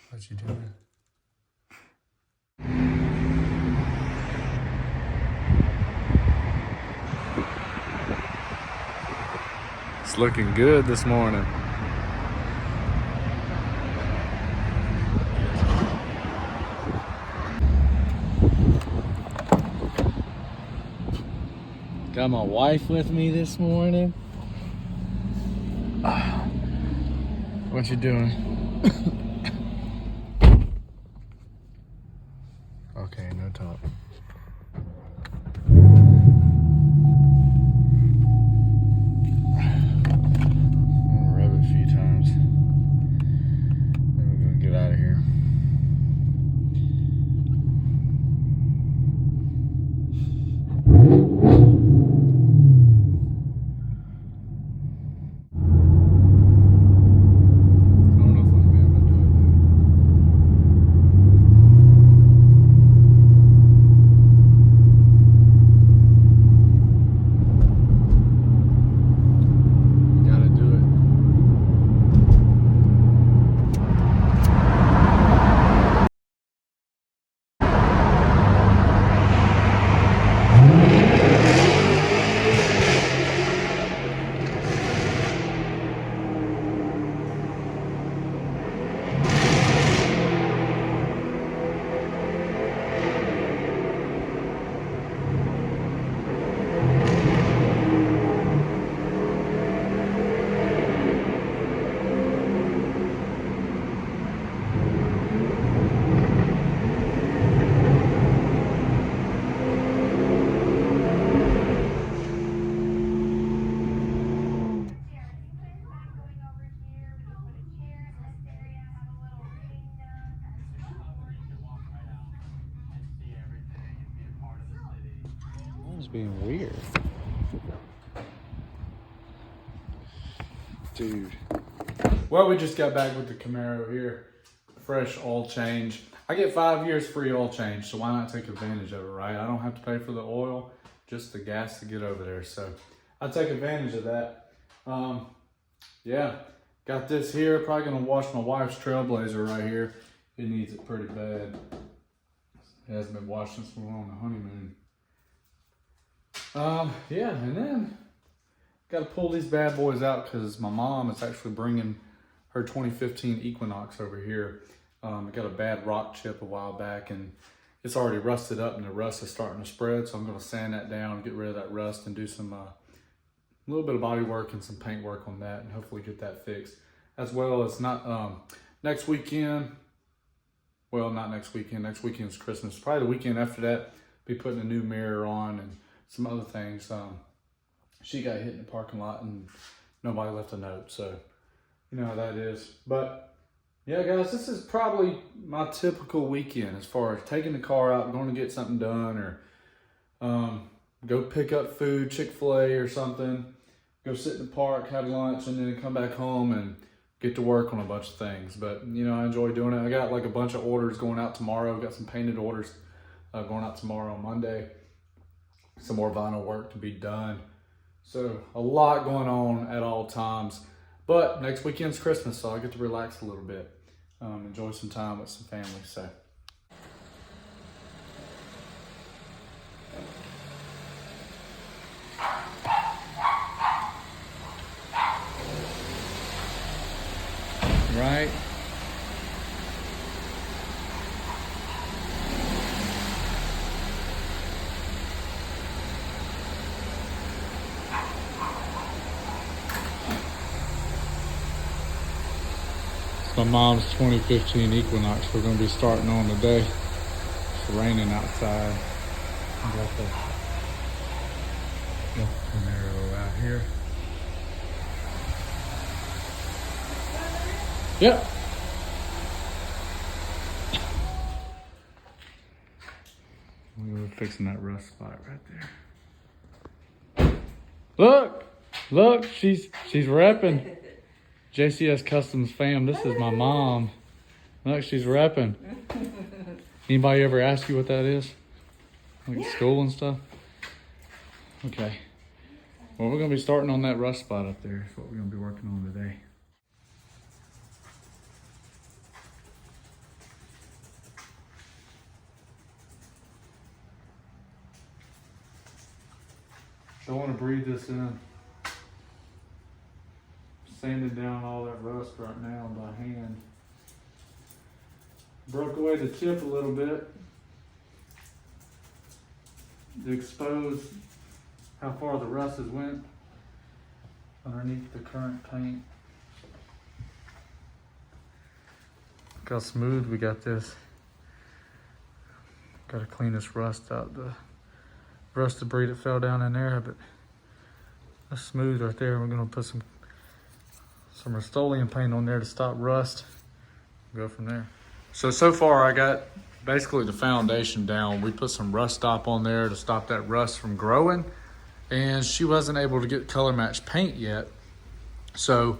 What you doing? It's looking good this morning. Got my wife with me this morning. What you doing? Okay, no talk. I'm gonna rub it a few times. Then we're gonna get out of here. It's being weird. Dude. Well, we just got back with the Camaro here. Fresh oil change. I get 5 years free oil change, so why not take advantage of it, right? I don't have to pay for the oil, just the gas to get over there. So I take advantage of that. Yeah, got this here. Probably gonna wash my wife's Trailblazer right here. It needs it pretty bad. It hasn't been washed since we were on the honeymoon. Yeah, and then got to pull these bad boys out because my mom is actually bringing her 2015 Equinox over here. It got a bad rock chip a while back and it's already rusted up and the rust is starting to spread. So I'm going to sand that down, get rid of that rust and do some, a little bit of body work and some paint work on that and hopefully get that fixed. As well as next weekend, well, not next weekend. Next weekend's Christmas. Probably the weekend after that, be putting a new mirror on and some other things. She got hit in the parking lot and nobody left a note. So, you know how that is. But yeah, guys, this is probably my typical weekend as far as taking the car out, going to get something done or go pick up food, Chick-fil-A or something, go sit in the park, have lunch, and then come back home and get to work on a bunch of things. But, you know, I enjoy doing it. I got like a bunch of orders going out tomorrow. Got some painted orders going out tomorrow on Monday. Some more vinyl work to be done. So a lot going on at all times. But next weekend's Christmas, so I get to relax a little bit. Enjoy some time with some family. So. Right? My mom's 2015 Equinox we're going to be starting on today. It's raining outside. I got the Camaro out here. Yep. We were fixing that rust spot right there. Look, she's repping. JCS Customs fam, this is my mom. Look, she's repping. Anybody ever ask you what that is? Like school and stuff? Okay. Well, we're going to be starting on that rust spot up there. That's what we're going to be working on today. Don't want to breathe this in. Sanding down all that rust right now by hand. Broke away the chip a little bit to expose how far the rust has went underneath the current paint. Look how smooth we got this. Got to clean this rust out. The rust debris that fell down in there, but that's smooth right there. We're gonna put some Rust-Oleum paint on there to stop rust. Go from there. So far I got basically the foundation down. We put some rust stop on there to stop that rust from growing, and she wasn't able to get color match paint yet. So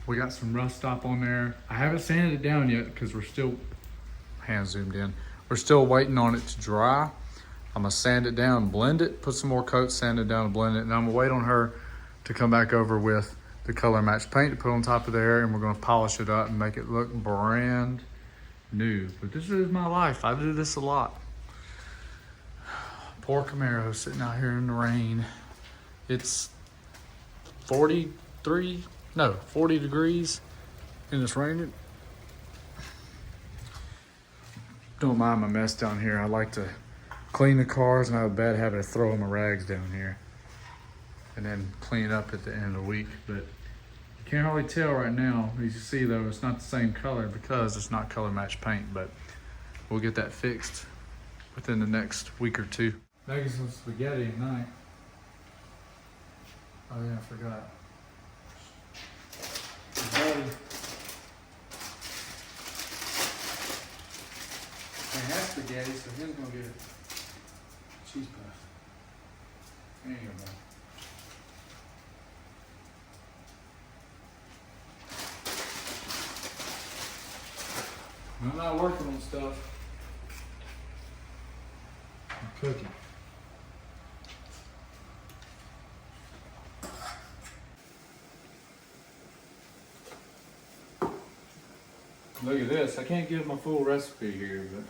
we got some rust stop on there. I haven't sanded it down yet because we're still, hand zoomed in, we're still waiting on it to dry. I'm gonna sand it down, blend it, put some more coat, sand it down and blend it, and I'm gonna wait on her to come back over with the color match paint to put on top of there, and we're gonna polish it up and make it look brand new. But this is my life. I do this a lot. Poor Camaro sitting out here in the rain. It's 40 degrees and it's raining. Don't mind my mess down here. I like to clean the cars, and I have a bad habit of throwing my rags down here and then clean it up at the end of the week. But you can't hardly tell right now. As you see though, it's not the same color because it's not color match paint, but we'll get that fixed within the next week or two. Making some spaghetti at night. Oh yeah, I forgot. Spaghetti. I have spaghetti, so he's gonna get a cheese puff. There you go, bro. I'm not working on stuff. I'm cooking. Look at this. I can't give my full recipe here, but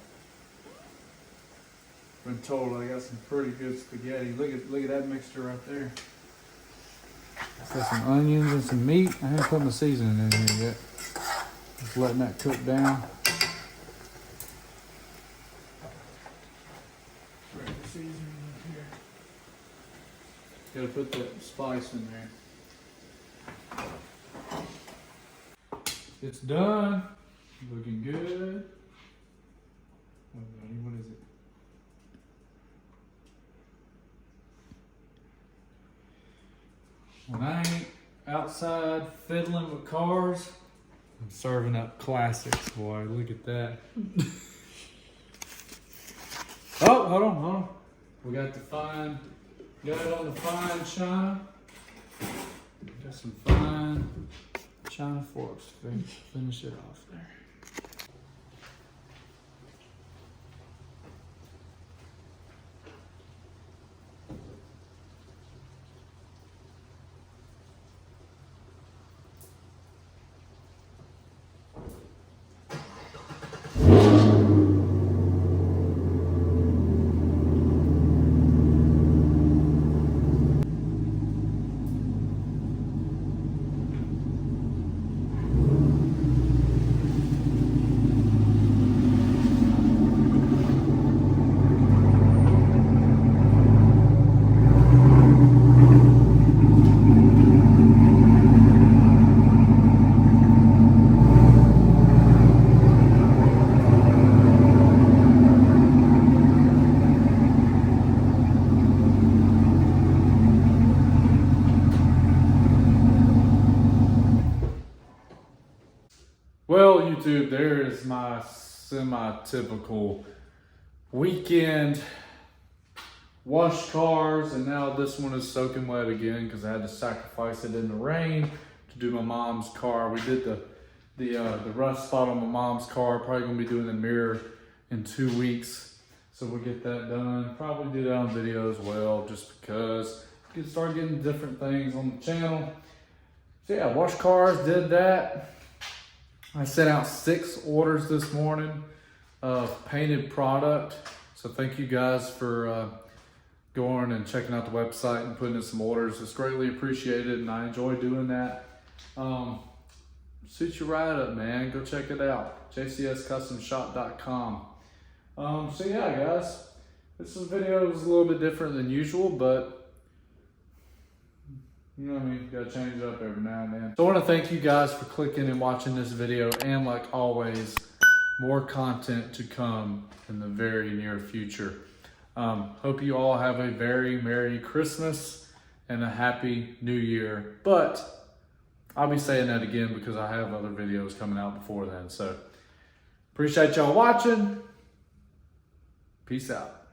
been told I got some pretty good spaghetti. Look at that mixture right there. Got some onions and some meat. I haven't put my seasoning in here yet. Just letting that cook down. Right, the seasoning in here. Gotta put that spice in there. It's done. Looking good. Oh, buddy, what is it? When I ain't outside fiddling with cars, I'm serving up classics, boy. Look at that. Oh, hold on. We got it on the fine china. Got some fine china forks to finish it off there. Well, YouTube, there is my semi-typical weekend wash cars, and now this one is soaking wet again because I had to sacrifice it in the rain to do my mom's car. We did the rust spot on my mom's car. Probably gonna be doing the mirror in 2 weeks, so we'll get that done. Probably do that on video as well, just because we can start getting different things on the channel. So yeah, wash cars, did that. I sent out 6 orders this morning of painted product. So thank you guys for going and checking out the website and putting in some orders. It's greatly appreciated, and I enjoy doing that. Suits you right up, man. Go check it out. JCSCustomsShop.com. So yeah, guys, this video is a little bit different than usual, but you know what I mean, you gotta change it up every now and then. So I wanna thank you guys for clicking and watching this video, and like always, more content to come in the very near future. Hope you all have a very Merry Christmas and a Happy New Year. But I'll be saying that again because I have other videos coming out before then. So appreciate y'all watching. Peace out.